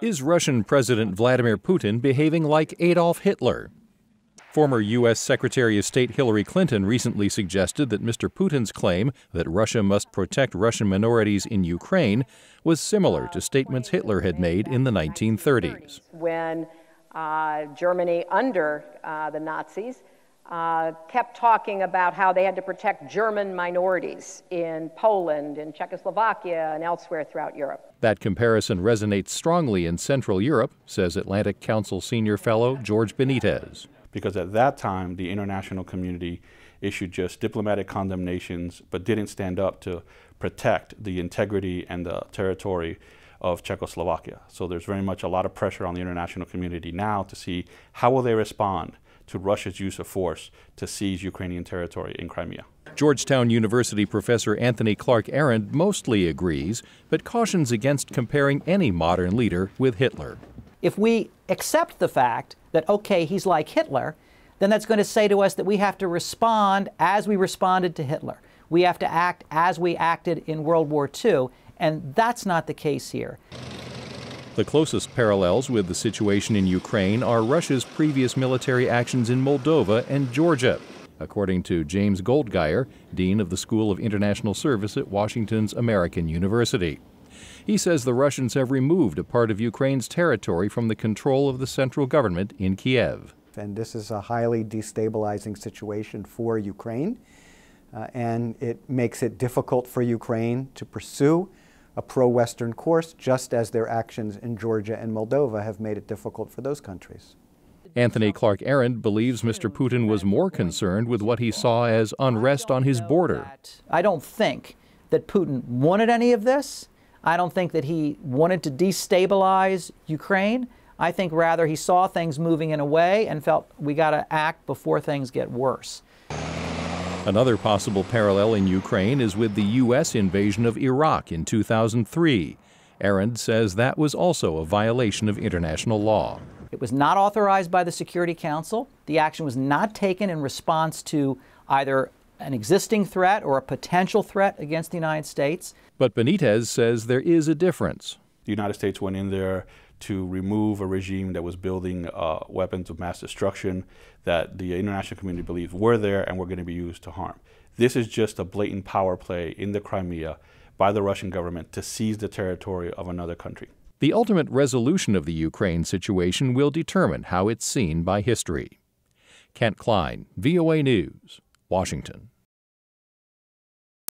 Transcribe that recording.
Is Russian President Vladimir Putin behaving like Adolf Hitler? Former U.S. Secretary of State Hillary Clinton recently suggested that Mr. Putin's claim that Russia must protect Russian minorities in Ukraine was similar to statements Hitler had made in the 1930s. When Germany, under the Nazis, kept talking about how they had to protect German minorities in Poland and Czechoslovakia and elsewhere throughout Europe. That comparison resonates strongly in Central Europe, says Atlantic Council senior fellow George Benitez. Because at that time, the international community issued just diplomatic condemnations, but didn't stand up to protect the integrity and the territory of Czechoslovakia. So there's very much a lot of pressure on the international community now to see how will they respond to Russia's use of force to seize Ukrainian territory in Crimea. Georgetown University professor Anthony Clark Arend mostly agrees, but cautions against comparing any modern leader with Hitler. If we accept the fact that, okay, he's like Hitler, then that's going to say to us that we have to respond as we responded to Hitler. We have to act as we acted in World War II, and that's not the case here. The closest parallels with the situation in Ukraine are Russia's previous military actions in Moldova and Georgia, according to James Goldgeier, Dean of the School of International Service at Washington's American University. He says the Russians have removed a part of Ukraine's territory from the control of the central government in Kiev. And this is a highly destabilizing situation for Ukraine, and it makes it difficult for Ukraine to pursue a pro-Western course, just as their actions in Georgia and Moldova have made it difficult for those countries. Anthony Clark Arend believes Mr. Putin was more concerned with what he saw as unrest on his border. I don't think that Putin wanted any of this. I don't think that he wanted to destabilize Ukraine. I think rather he saw things moving in a way and felt we got to act before things get worse. Another possible parallel in Ukraine is with the U.S. invasion of Iraq in 2003. Arend says that was also a violation of international law. It was not authorized by the Security Council. The action was not taken in response to either an existing threat or a potential threat against the United States. But Benitez says there is a difference. The United States went in there to remove a regime that was building weapons of mass destruction that the international community believed were there and were going to be used to harm. This is just a blatant power play in the Crimea by the Russian government to seize the territory of another country. The ultimate resolution of the Ukraine situation will determine how it's seen by history. Kent Klein, VOA News, Washington.